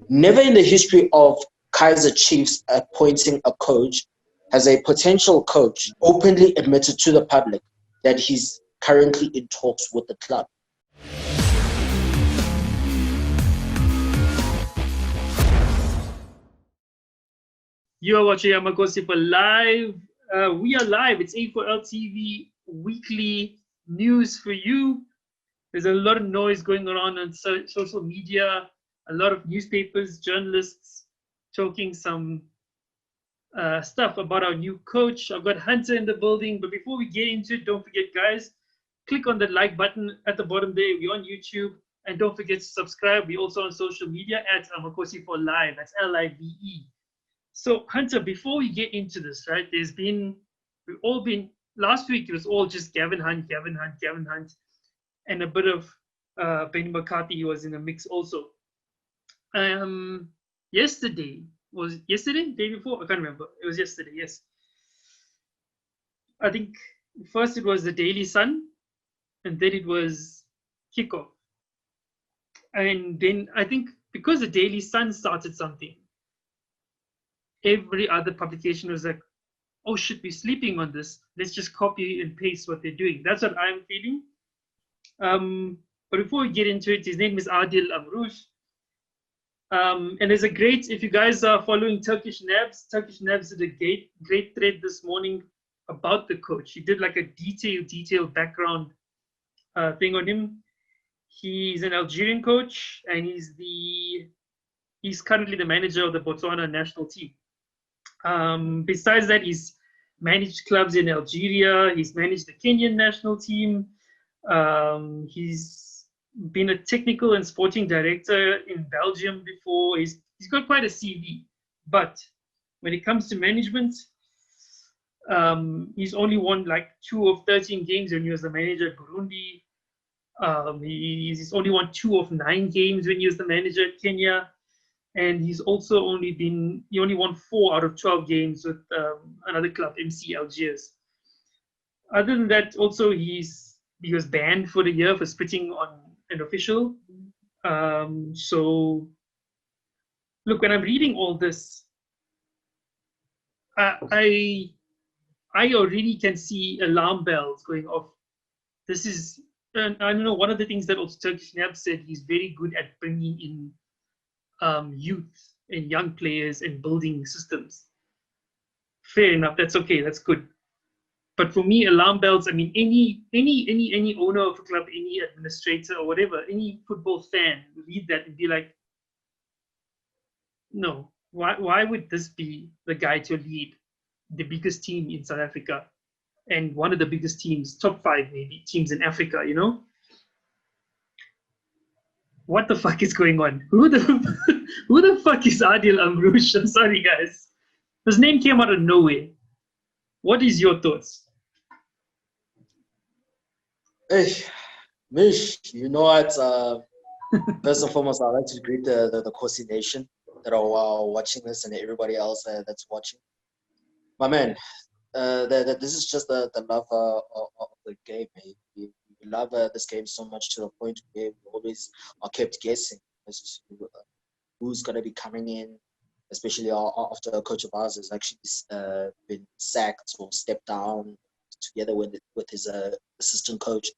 Never in the history of Kaizer Chiefs appointing a coach has a potential coach openly admitted to the public that he's currently in talks with the club. You are watching Amakosi for live. We are live. It's A4Ltv Weekly news for you. There's a lot of noise going on social media. A lot of newspapers, journalists talking some stuff about our new coach. I've got Hunter in the building. But before we get into it, don't forget, guys, click on the like button at the bottom there. We're on YouTube. And don't forget to subscribe. We're also on social media at Amakosi for Live. That's Live. So, Hunter, before we get into this, right, last week it was all just Gavin Hunt, and a bit of Benny McCarthy was in the mix also. Yesterday, day before? I can't remember. It was yesterday, yes. I think first it was the Daily Sun, and then it was Kickoff. And then I think because the Daily Sun started something, every other publication was like, oh shit, we're sleeping on this. Let's just copy and paste what they're doing. That's what I'm feeling. But before we get into it, his name is Adel Amrouche. And there's a great, if you guys are following Turkish Nabs did a great thread this morning about the coach. He did like a detailed background thing on him. He's an Algerian coach, and he's currently the manager of the Botswana national team. Besides that, he's managed clubs in Algeria. He's managed the Kenyan national team. He's been a technical and sporting director in Belgium before. He's got quite a CV. But when it comes to management, he's only won like 2 of 13 games when he was the manager at Burundi. He's only won 2 of 9 games when he was the manager at Kenya. And he's also he only won 4 out of 12 games with another club, MC Algiers. Other than that, also he was banned for the year for spitting on an official. So, look, when I'm reading all this, I already can see alarm bells going off. This is, and I don't know, one of the things that also Turkish Nab said, he's very good at bringing in youth and young players and building systems. Fair enough, that's okay, that's good. But for me, alarm bells, I mean, any owner of a club, any administrator or whatever, any football fan read that and be like, no, why would this be the guy to lead the biggest team in South Africa and one of the biggest teams, top 5 maybe, teams in Africa, you know? What the fuck is going on? Who the fuck is Adel Amrouche? I'm sorry, guys. His name came out of nowhere. What is your thoughts? Hey, Mish, you know what? First and foremost, I'd like to greet the Kosi Nation that are watching this and everybody else that's watching. My man, this is just the love of the game. We love this game so much to the point where we always are kept guessing as to who's going to be coming in, especially after a coach of ours has actually been sacked or stepped down together with his assistant coach.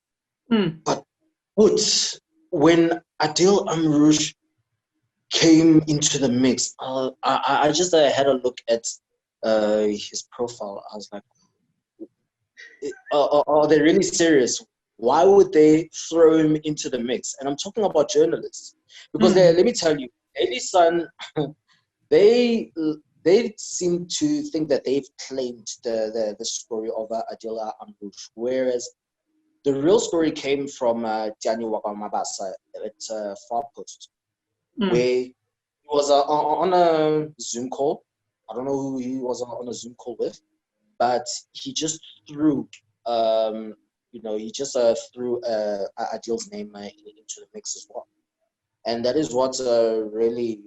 But when Adel Amrouche came into the mix, I just had a look at his profile. I was like, are they really serious? Why would they throw him into the mix? And I'm talking about journalists. Because let me tell you, Daily Sun, they seem to think that they've claimed the story of Adel Amrouche, whereas the real story came from Tiani Wakamabasa at Far Post, where he was on a Zoom call. I don't know who he was on a Zoom call with, but he just threw, threw Adil's name into the mix as well. And that is what really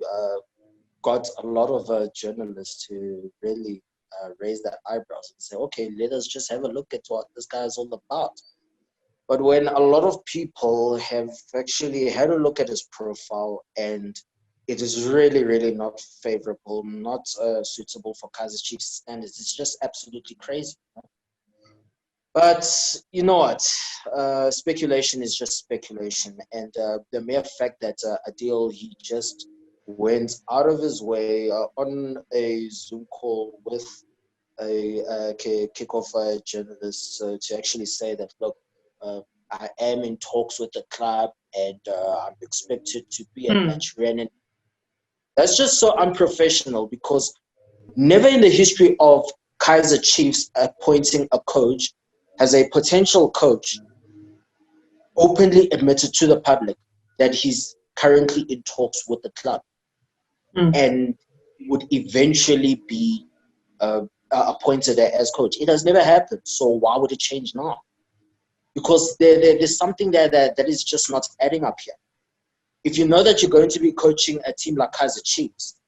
got a lot of journalists to really raise their eyebrows and say, okay, let us just have a look at what this guy is all about. But when a lot of people have actually had a look at his profile and it is really, really not favorable, not suitable for Kaizer Chiefs standards. It's just absolutely crazy. But you know what? Speculation is just speculation. And the mere fact that Adel, he just went out of his way on a Zoom call with a kickoff journalist to actually say that, look, I am in talks with the club and I'm expected to be at match Renan. That's just so unprofessional, because never in the history of Kaizer Chiefs appointing a coach has a potential coach openly admitted to the public that he's currently in talks with the club and would eventually be appointed as coach. It has never happened. So why would it change now? Because there's something there that is just not adding up here. If you know that you're going to be coaching a team like Kaizer Chiefs,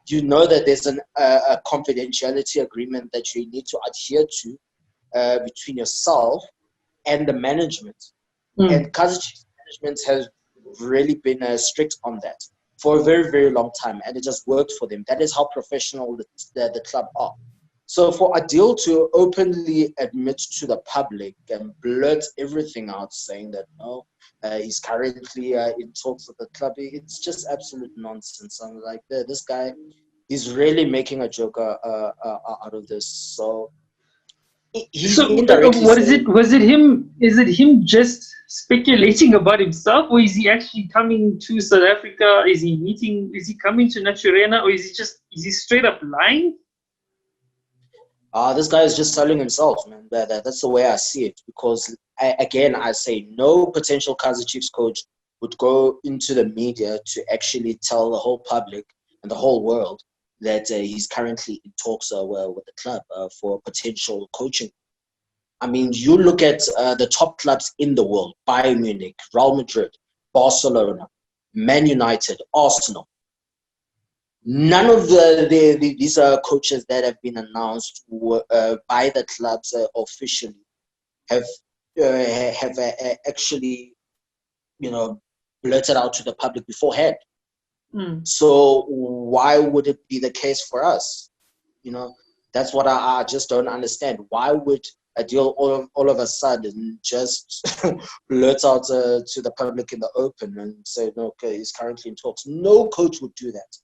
you know that there's a confidentiality agreement that you need to adhere to between yourself and the management. And Kaizer Chiefs management has really been strict on that for a very, very long time, and it just worked for them. That is how professional the club are. So for Adel to openly admit to the public and blurt everything out, saying that no, he's currently in talks with the club, it's just absolute nonsense. I'm like, this guy, he's really making a joke out of this. So he's indirectly what is it? Was it him? Is it him just speculating about himself, or is he actually coming to South Africa? Is he meeting? Is he coming to Naturena, or is he straight up lying? This guy is just selling himself, man. That's the way I see it. Because I say no potential Kaizer Chiefs coach would go into the media to actually tell the whole public and the whole world that he's currently in talks with the club for potential coaching. I mean, you look at the top clubs in the world: Bayern Munich, Real Madrid, Barcelona, Man United, Arsenal. None of these coaches that have been announced by the clubs officially have actually, blurted out to the public beforehand. So why would it be the case for us? That's what I just don't understand. Why would Adel all of a sudden just blurt out to the public in the open and say, no, okay, he's currently in talks? No coach would do that.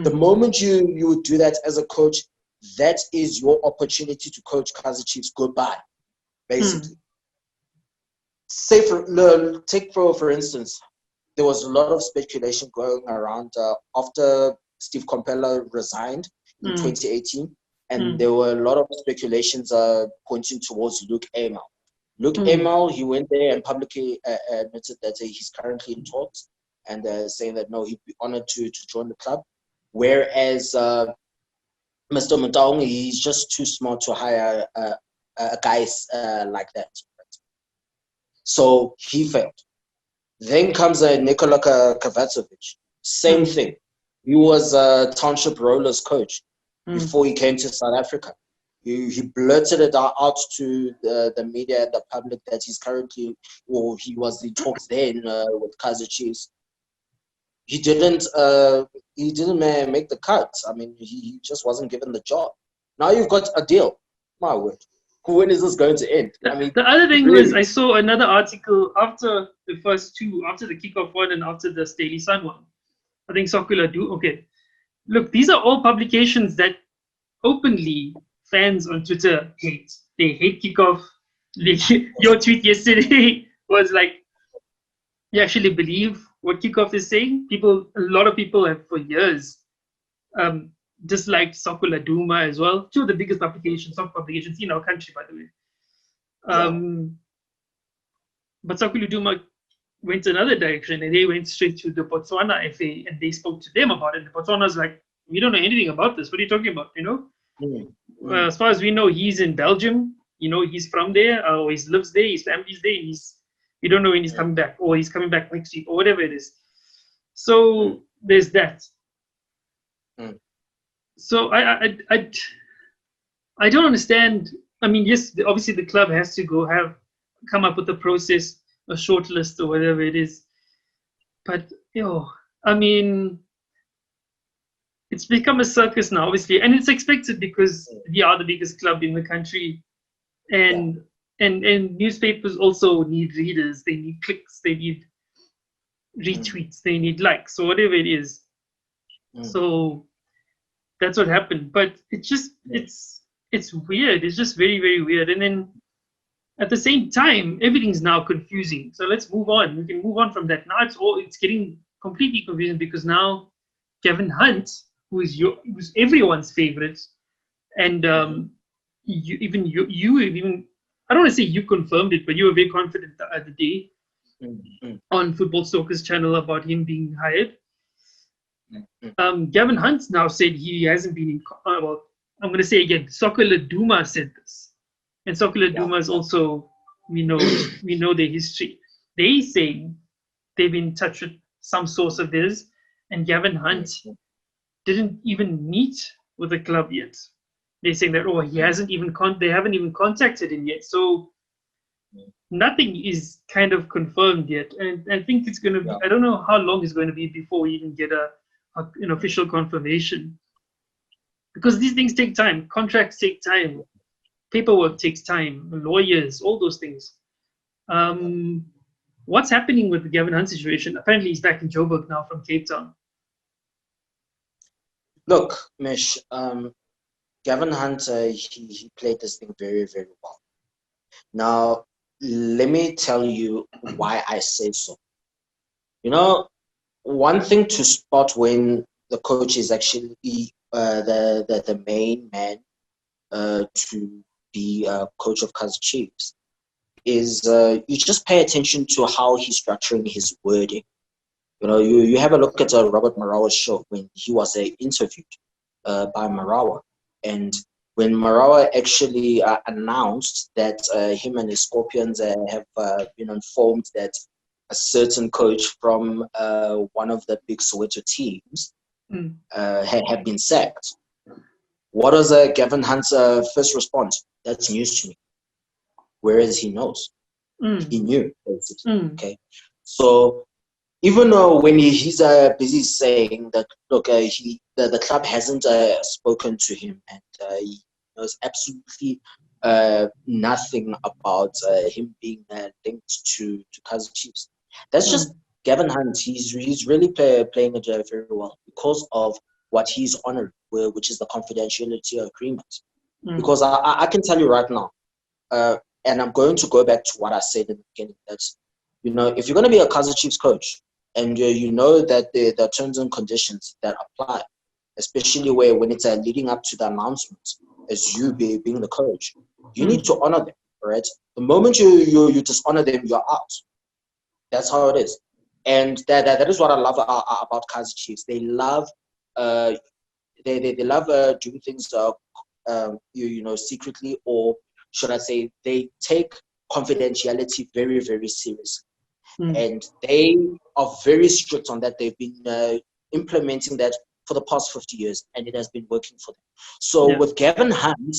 The moment you would do that as a coach, that is your opportunity to coach Kaizer Chiefs goodbye, basically. Take for instance, there was a lot of speculation going around after Steve Compella resigned in 2018, and there were a lot of speculations pointing towards Luke Amal. Luke Amal, he went there and publicly admitted that he's currently in talks and saying that no, he'd be honored to join the club. Whereas Mr. Mutaung, he's just too smart to hire guys like that. So he failed. Then comes Nikola Kovacevic. Same thing. He was a Township Rollers coach before he came to South Africa. He blurted it out to the media and the public that he's currently, or he was in talks then with Kaizer Chiefs. He didn't make the cut. I mean, he just wasn't given the job. Now you've got Adel. My word. When is this going to end? I mean, the other thing was, I saw another article after the first two, after the kickoff one and after the Daily Sun one. I think Sokula do. Okay. Look, these are all publications that openly fans on Twitter hate. They hate kickoff. Your tweet yesterday was like, you actually believe what kickoff is saying? A lot of people have for years disliked Sokula Duma as well. Two of the biggest top publications in our country, by the way. But Sokula Duma went another direction, and they went straight to the Botswana FA, and they spoke to them about it. The Botswana's like, we don't know anything about this. What are you talking about? As far as we know, he's in Belgium. He's from there, or he lives there. His family's there. We don't know when he's coming back, or he's coming back next week, or whatever it is. So there's that. So I don't understand. I mean, yes, obviously the club has to come up with a process, a short list or whatever it is. But I mean, it's become a circus now, obviously, and it's expected because we are the biggest club in the country, and and newspapers also need readers. They need clicks. They need retweets. They need likes, or whatever it is. So that's what happened. But it's just it's weird. It's just very, very weird. And then at the same time, everything's now confusing. So let's move on. We can move on from that. Now it's getting completely confusing because now Gavin Hunt, who's everyone's favorite, and you even I don't want to say you confirmed it, but you were very confident the other day on Football Stalkers channel about him being hired. Gavin Hunt now said he hasn't been in. Well, I'm going to say again, Soccer Laduma said this, and Soccer Laduma is also we know their history. They say they've been in touch with some source of theirs, and Gavin Hunt didn't even meet with the club yet. They're saying that he hasn't even they haven't even contacted him yet. So nothing is kind of confirmed yet, and I think it's going to be. I don't know how long it's going to be before we even get an official confirmation, because these things take time. Contracts take time. Paperwork takes time. Lawyers, all those things. What's happening with the Gavin Hunt situation? Apparently, he's back in Joburg now from Cape Town. Look, Mish, Gavin Hunt, he played this thing very, very well. Now, let me tell you why I say so. You know, one thing to spot when the coach is actually the main man to be coach of Kaizer Chiefs is you just pay attention to how he's structuring his wording. You know, you have a look at Robert Marawa's show when he was interviewed by Marawa, and when Marawa actually announced that him and his Scorpions have been informed that a certain coach from one of the big Soweto teams had been sacked. What was Gavin Hunt's first response? That's news to me. Whereas he knows. He knew. Okay. So even when he's busy saying that, look, the club hasn't spoken to him and he knows absolutely nothing about him being linked to Kaizer Chiefs. That's just Gavin Hunt. He's really playing it very well because of what he's honored, which is the confidentiality agreement. Because I can tell you right now, and I'm going to go back to what I said in the beginning, that, you know, if you're going to be a Kaizer Chiefs coach and you know that the terms and conditions that apply, especially when it's leading up to the announcement as you being the coach, you need to honor them, right? The moment you dishonor them, you're out. That's how it is. And that is what I love about Kaizer Chiefs. They love they love doing things secretly, or should I say, they take confidentiality very, very seriously. And they are very strict on that. They've been implementing that for the past 50 years, and it has been working for them. So with Gavin Hunt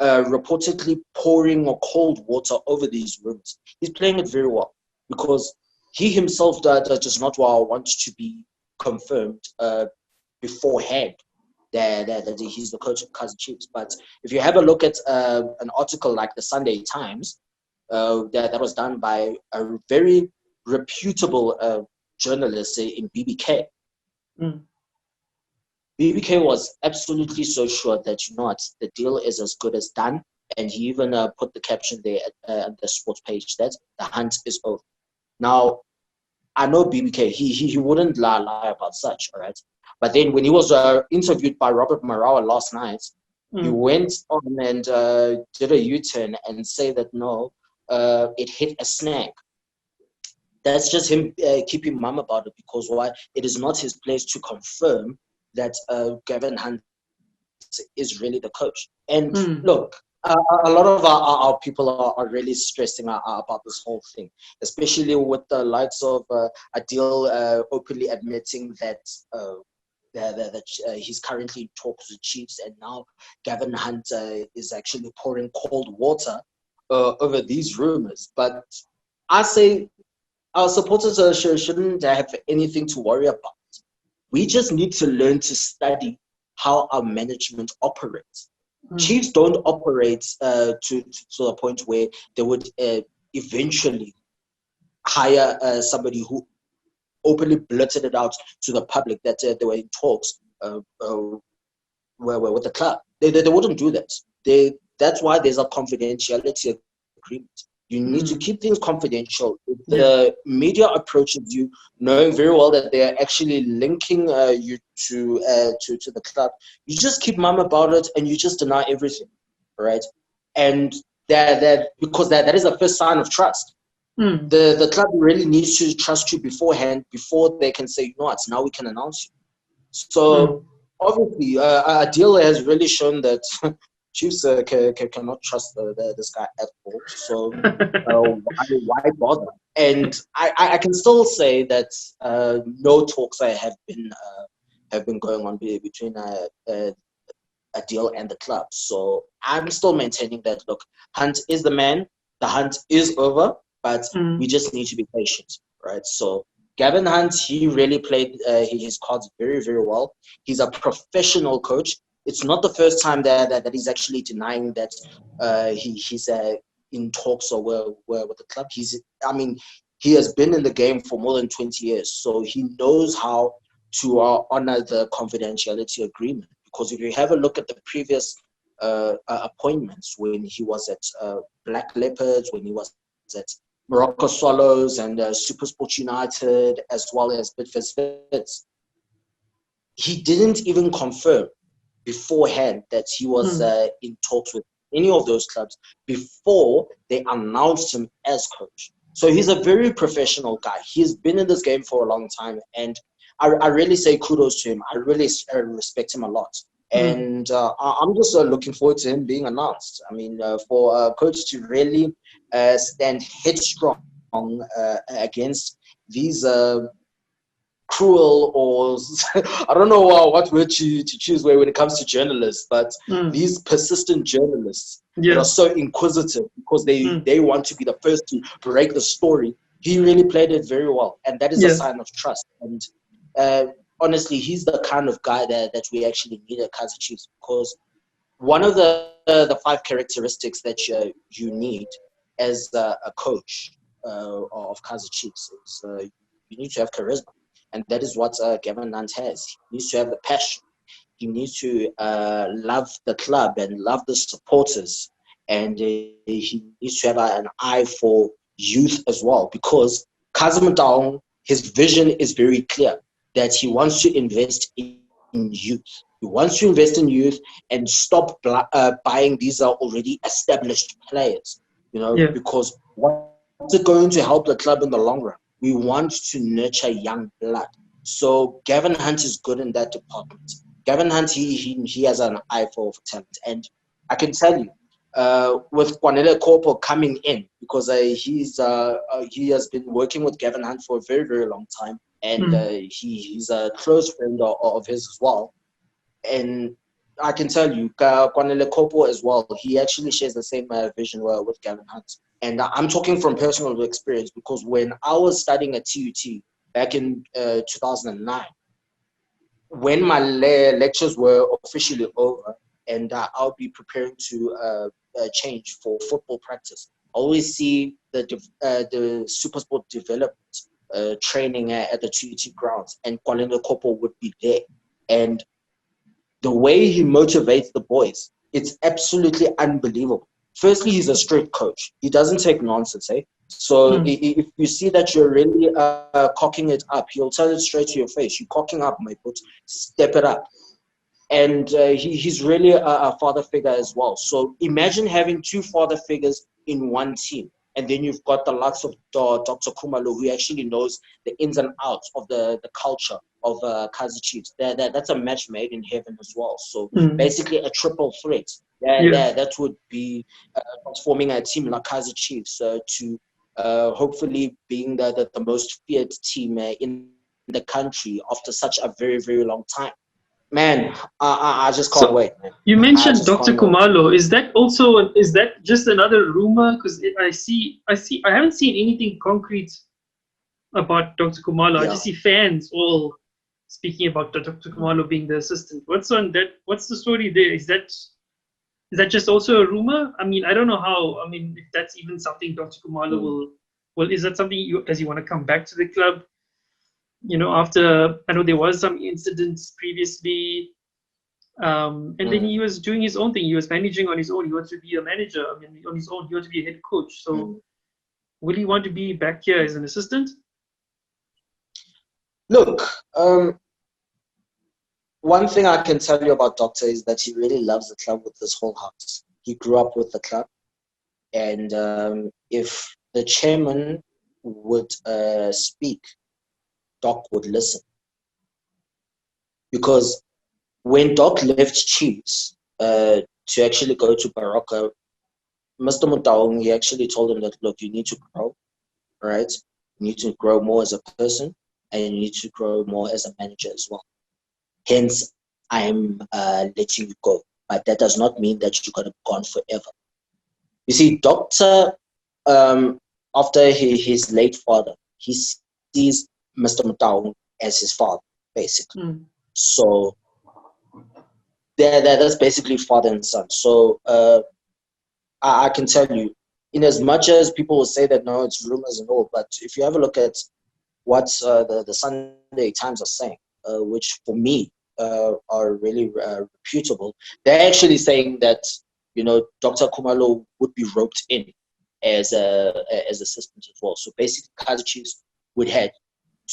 reportedly pouring cold water over these rumors, he's playing it very well, because he himself does not want to be confirmed beforehand that he's the coach of Kaizer Chiefs. But if you have a look at an article like the Sunday Times that was done by a very reputable journalist in BBK, BBK was absolutely so sure that, you know what, the deal is as good as done. And he even put the caption there at the sports page that the hunt is over. Now, I know BBK, he wouldn't lie about such, all right? But then when he was interviewed by Robert Marawa last night, he went on and did a U-turn and say that, no, it hit a snag. That's just him keeping mum about it, because why? It is not his place to confirm that Gavin Hunt is really the coach. And look, a lot of our people are really stressing about this whole thing, especially with the likes of Adel openly admitting that he's currently in talks with Chiefs, and now Gavin Hunt is actually pouring cold water over these rumors. But I say our supporters shouldn't have anything to worry about. We just need to learn to study how our management operates. Mm. Chiefs don't operate to the point where they would eventually hire somebody who openly blurted it out to the public that they were in talks with the club. They wouldn't do that. That's why there's a confidentiality agreement. You need to keep things confidential. If the media approaches you, knowing very well that they are actually linking you to the club, you just keep mum about it and you just deny everything, right? And that because that is the first sign of trust. The club really needs to trust you beforehand before they can say, you know what, now we can announce you. So obviously, Adel has really shown that Chiefs cannot trust this guy at all. So why bother? And I can still say that no talks have been going on between Adel and the club. So I'm still maintaining that, look, Hunt is the man. The hunt is over, but we just need to be patient, right? So Gavin Hunt, he really played his cards very, very well. He's a professional coach. It's not the first time that he's actually denying that he's in talks or with the club. He has been in the game for more than 20 years, so he knows how to honor the confidentiality agreement. Because if you have a look at the previous appointments, when he was at Black Leopards, when he was at Morocco Swallows and Supersport United, as well as Bidfest Fits, he didn't even confirm beforehand that he was in talks with any of those clubs before they announced him as coach. So he's a very professional guy. He's been in this game for a long time, and I really say kudos to him. I really respect him a lot. And I'm just looking forward to him being announced. I mean, for a coach to really stand headstrong against these cruel, or I don't know what word to choose when it comes to journalists, but these persistent journalists that are so inquisitive because they want to be the first to break the story. He really played it very well, and that is a sign of trust. And honestly, he's the kind of guy that we actually need at Kaizer Chiefs, because one of the 5 characteristics that you need as a coach of Kaizer Chiefs is you need to have charisma. And that is what Gavin Hunt has. He needs to have the passion. He needs to love the club and love the supporters. And he needs to have an eye for youth as well. Because Kaizer, his vision is very clear, that he wants to invest in youth. He wants to invest in youth and stop buying these already established players. Because what's it going to help the club in the long run? We want to nurture young blood. So Gavin Hunt is good in that department. Gavin Hunt, he has an eye for talent. And I can tell you, with Kwanele Corpo coming in, because he has been working with Gavin Hunt for a very, very long time. And he's a close friend of his as well. And I can tell you, Kwanele Corpo as well, he actually shares the same vision with Gavin Hunt. And I'm talking from personal experience, because when I was studying at TUT back in 2009, when my lectures were officially over and I'll be preparing to change for football practice, I always see the Supersport development training at the TUT grounds, and Kwanele Corpo would be there. And the way he motivates the boys, it's absolutely unbelievable. Firstly, he's a strict coach. He doesn't take nonsense, eh? So if you see that you're really cocking it up, he'll tell it straight to your face. You're cocking up, my foot. Step it up. And he's really a father figure as well. So imagine having 2 father figures in one team. And then you've got the likes of Dr. Kumalo, who actually knows the ins and outs of the culture of Kaizer Chiefs. That's a match made in heaven as well. So basically a triple threat. That would be transforming a team like Kaizer Chiefs to hopefully being the most feared team in the country after such a very, very long time. Man, I just can't wait, man. You mentioned Dr. Kumalo. Is that just another rumor? Because I haven't seen anything concrete about Dr. Kumalo. I just see fans all speaking about Dr. Kumalo being the assistant. What's on that? What's the story there? Is that just also a rumor? I mean, I don't know how. I mean, if that's even something Dr. Kumalo will. Well, is that something does he want to come back to the club? After I know there was some incidents previously, and then he was doing his own thing. He was managing on his own. He wants to be a manager. I mean, on his own, he wants to be a head coach. So, will he want to be back here as an assistant? Look, one thing I can tell you about Doctor is that he really loves the club with his whole heart. He grew up with the club, and if the chairman would speak, Doc would listen. Because when Doc left Chiefs to actually go to Baraka, Mr. Mutaung, he actually told him that, look, you need to grow, right? You need to grow more as a person, and you need to grow more as a manager as well. Hence, I'm letting you go. But that does not mean that you're going to be gone forever. You see, Doctor, after his late father, he sees Mr. Mutaung as his father, basically. So that's basically father and son. So I can tell you, in as much as people will say that, no, it's rumors and all, but if you have a look at what the Sunday Times are saying, which for me are really reputable, they're actually saying that, Dr. Kumalo would be roped in as assistant as well. So basically, Kaizer Chiefs would have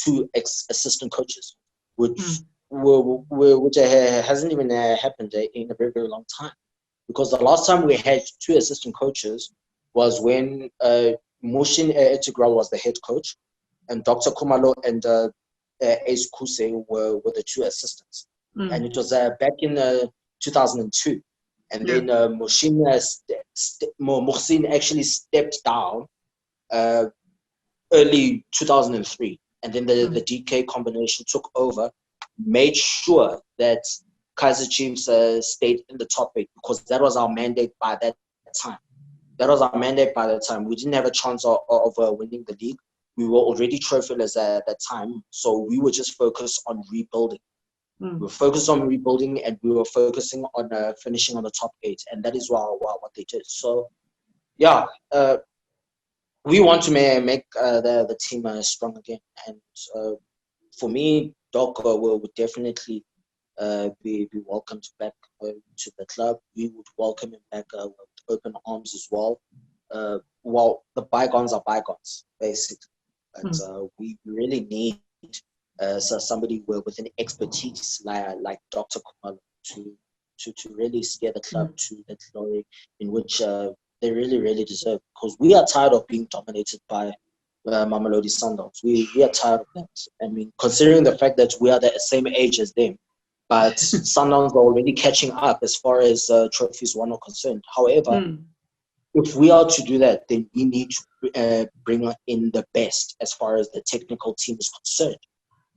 2 assistant coaches, which hasn't even happened in a very, very long time. Because the last time we had 2 assistant coaches was when Mushin Etigral was the head coach, and Dr. Kumalo and Ace Kuse were the 2 assistants. And it was back in 2002. And then Muhsin actually stepped down early 2003. And then the DK combination took over, made sure that Kaizer Chiefs stayed in the top 8, because that was our mandate by that time. We didn't have a chance of winning the league. We were already trophyless at that time, so we were just focused on rebuilding. We were focused on rebuilding, and we were focusing on finishing on the top 8, and that is what they did. So, yeah, we want to make the team strong again. And for me, Doc would definitely be welcomed back to the club. We would welcome him back with open arms as well. Well, the bygones are bygones, basically. But we really need somebody with an expertise like Dr. Kumalo to really steer the club to the glory in which they really, really deserve. Because we are tired of being dominated by Mamelodi Sundowns. We are tired of that. I mean, considering the fact that we are the same age as them, but Sundowns are already catching up as far as trophies won are concerned. However, if we are to do that, then we need to bring in the best as far as the technical team is concerned.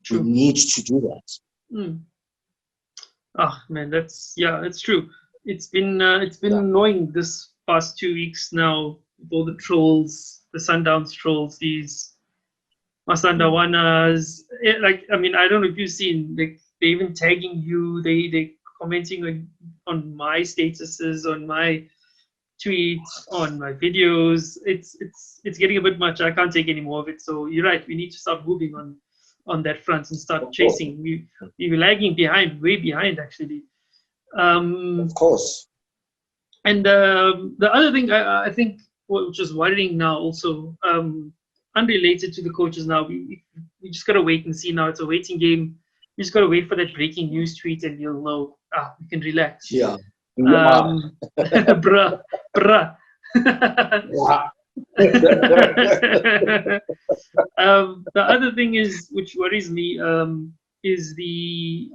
True. We need to do that. Oh man, that's true. It's been annoying this past 2 weeks now with all the trolls, the Sundowns trolls, these Masandawanas. I mean, I don't know if you've seen, like, they're even tagging you. They commenting on my statuses, on my tweets, on my videos. It's getting a bit much. I can't take any more of it. So you're right. We need to start moving on that front and start chasing. We were lagging behind, way behind actually. Of course. And the other thing I think, which is worrying now also, unrelated to the coaches now, we just gotta wait and see now. It's a waiting game. We just gotta wait for that breaking news tweet, and you'll know. We can relax. Yeah. Bruh. The other thing is, which worries me, is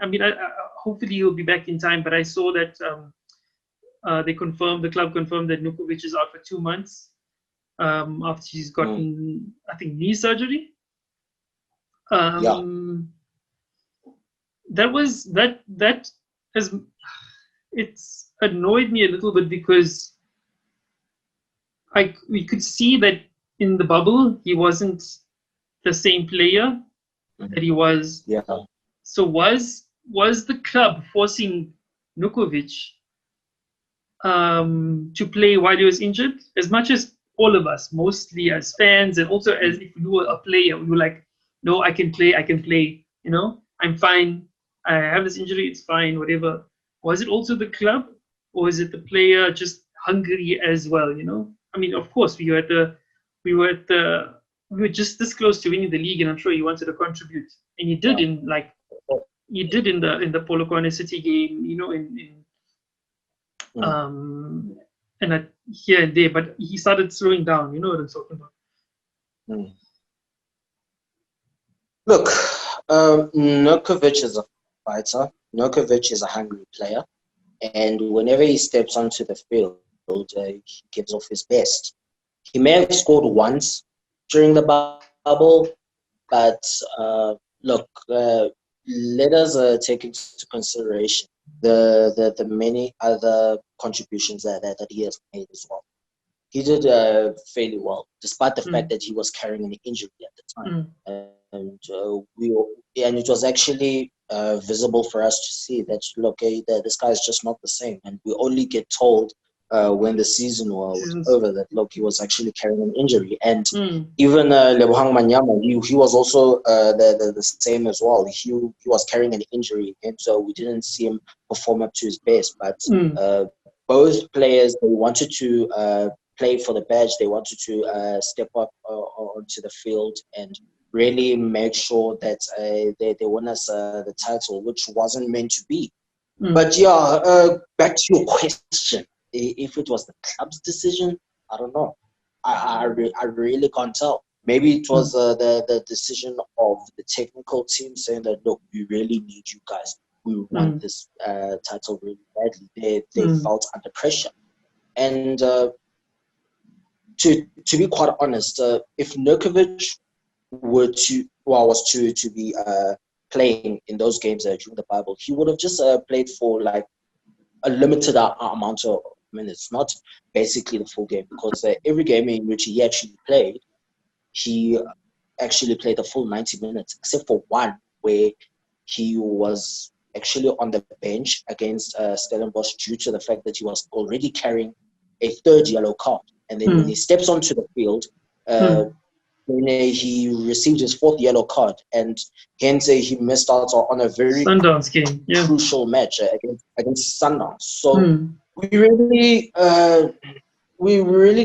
I mean, hopefully he'll be back in time. But I saw that the club confirmed that Nukovic is out for 2 months after he's gotten, I think, knee surgery. It's annoyed me a little bit, because we could see that in the bubble he wasn't the same player that he was So was the club forcing Nukovic to play while he was injured? As much as all of us, mostly as fans, and also as if you were a player, we were like, no, I can play. You know, I'm fine. I have this injury, it's fine, whatever. Was it also the club, or is it the player just hungry as well? You know, I mean, of course, we were at the, we were just this close to winning the league, and I'm sure he wanted to contribute, and he did in the Polokwane City game, you know, um, and here and there, but he started slowing down. You know what I'm talking about? Mm. Look, Nurkovic is a fighter. Nurkovic is a hungry player, and whenever he steps onto the field, he gives off his best. He may have scored once during the bubble, but look, let us take into consideration the many other contributions that he has made as well. He did fairly well, despite the fact that he was carrying an injury at the time, and and it was actually visible for us to see that look, that this guy is just not the same, and we only get told when the season was over that look, he was actually carrying an injury, and even Lebohang Manyama, he was also the same as well. He was carrying an injury, and so we didn't see him perform up to his best, but. Both players, they wanted to play for the badge. They wanted to step up onto the field and really make sure that they won us the title, which wasn't meant to be. But yeah, back to your question. If it was the club's decision, I don't know. I really can't tell. Maybe it was the decision of the technical team saying that, look, we really need you guys. We want this title really badly. They felt under pressure. And to be quite honest, if Nurkovic was to be playing in those games during the Bible, he would have just played for like a limited amount of minutes, not basically the full game, because every game in which he actually played, he actually played the full 90 minutes, except for one where he was actually on the bench against Stellenbosch due to the fact that he was already carrying a third yellow card. And then when he steps onto the field, when he received his fourth yellow card, and hence he missed out on a very Sundowns game, crucial match against Sundowns. So we really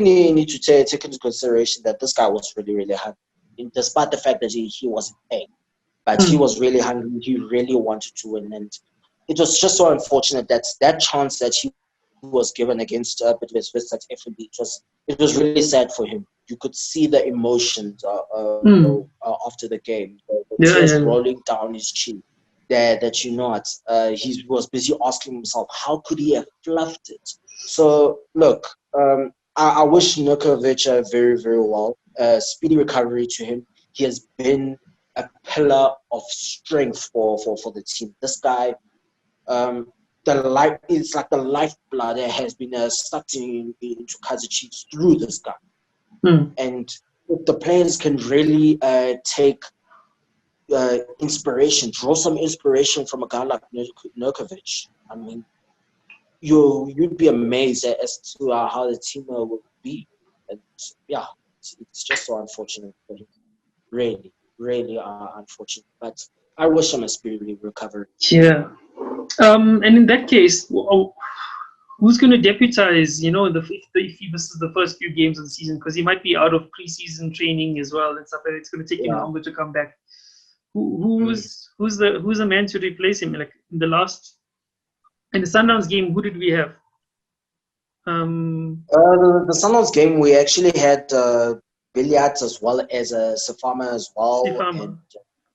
need to take into consideration that this guy was really hungry, despite the fact that he wasn't paying. But he was really hungry. He really wanted to win, and it was just so unfortunate that that chance that he was given against Bidvest at FNB, it was really sad for him. You could see the emotions after the game, the tears rolling down his cheek. That you know, he was busy asking himself, how could he have fluffed it? So look, I wish Nurkovic very well. Speedy recovery to him. He has been a pillar of strength for the team. This guy, it's like the lifeblood that has been sucked into Kaizer Chiefs through this guy. And if the players can really take inspiration, draw some inspiration from a guy like Nurkovic, I mean, you'd be amazed as to how the team will be. And yeah, it's just so unfortunate for him. Really unfortunate. But I wish him a speedy recovery. Yeah. And in that case, who's going to deputize, you know, if he misses the first few games of the season? Because he might be out of preseason training as well and stuff, and it's going to take him longer to come back. Who's the man to replace him? Like in the Sundowns game, who did we have? The Sundowns game, we actually had Billiards as well as Safama as well. And,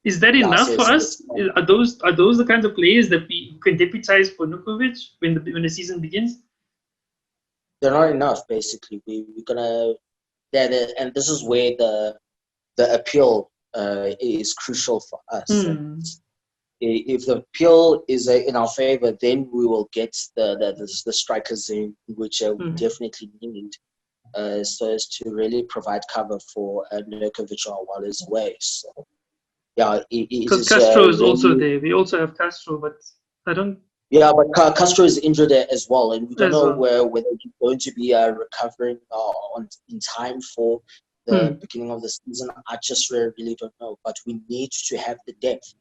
is that enough for us? Are those the kinds of players that we can deputize for Nukovic when the season begins? They're not enough. Basically, we're gonna. And this is where the appeal is crucial for us. If the appeal is in our favor, then we will get the strikers in which we definitely need, so as to really provide cover for Nurkovic while he's away. So yeah, it Because is Castro is also really. there. We also have Castro, but I don't Yeah, but Castro is injured as well, and we don't as know well. whether he's going to be recovering in time for the Mm, beginning of the season. I just really don't know. But we need to have the depth,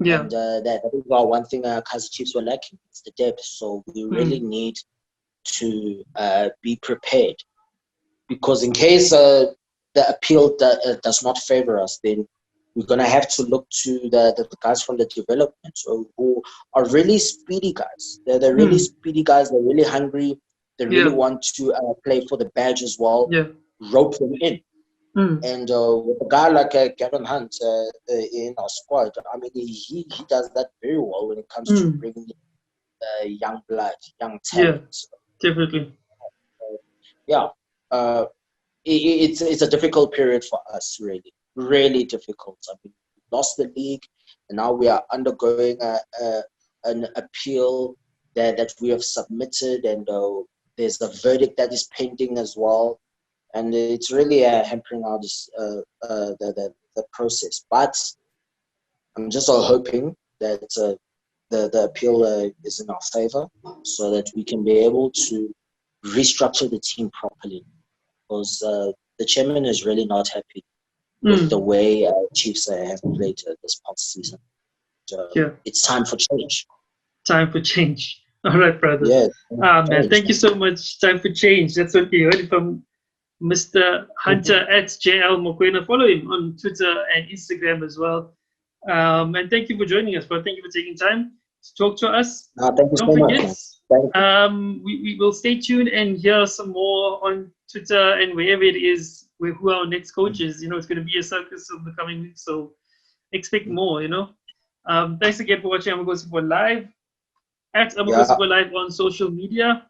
yeah. and that is one thing Kaizer Chiefs were lacking. It's the depth, so we really Mm, need to be prepared, because in case the appeal does not favor us, then we're going to have to look to the guys from the development, who are really speedy guys. They're really mm, speedy guys. They're really hungry. They really yeah. want to play for the badge as well. Yeah. Rope them in. Mm, And with a guy like Gavin Hunt in our squad, I mean, he does that very well when it comes to mm, bringing young blood, young yeah. talent. Definitely. Yeah. Uh, it's a difficult period for us, really difficult. I mean, we lost the league, and now we are undergoing an appeal that we have submitted, and there's a verdict that is pending as well, and it's really hampering our the process. But I'm just all hoping that the appeal is in our favor, so that we can be able to restructure the team properly, because the chairman is really not happy with the Mm, way Chiefs have played this past season. yeah. It's time for change. Time for change. All right, brother. Yeah, Ah, man. change. Thank you so much. Time for change. That's what we heard from Mr. Hunter at JL Mokwena. Follow him on Twitter and Instagram as well. And thank you for joining us, bro. Thank you for taking time to talk to us. Thank you Don't so much, forget, man. Thank you. we will stay tuned and hear some more on Twitter and wherever it is, who our next coach is. You know, it's going to be a circus of the coming weeks, so expect more, you know. Thanks again for watching Amagosi Football Live at Amagosi Yeah, Football Live on social media.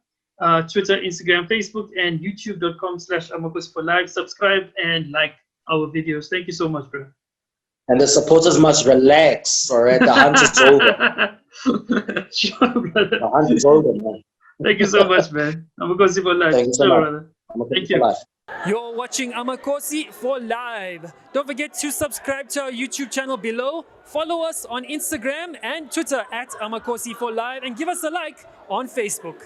Twitter, Instagram, Facebook, and youtube.com/Amagosi for Live. Subscribe and like our videos. Thank you so much, bro. and the supporters must relax. All right, the hunt is over. Sure, brother. The hunt is over, man. Thank you so much, man. Amagosi for Life. Thank you so Sure, much. brother. I'm a Thank for you. life. You're watching Amakosi for Live. Don't forget to subscribe to our YouTube channel below. Follow us on Instagram and Twitter at Amakosi for Live, and give us a like on Facebook.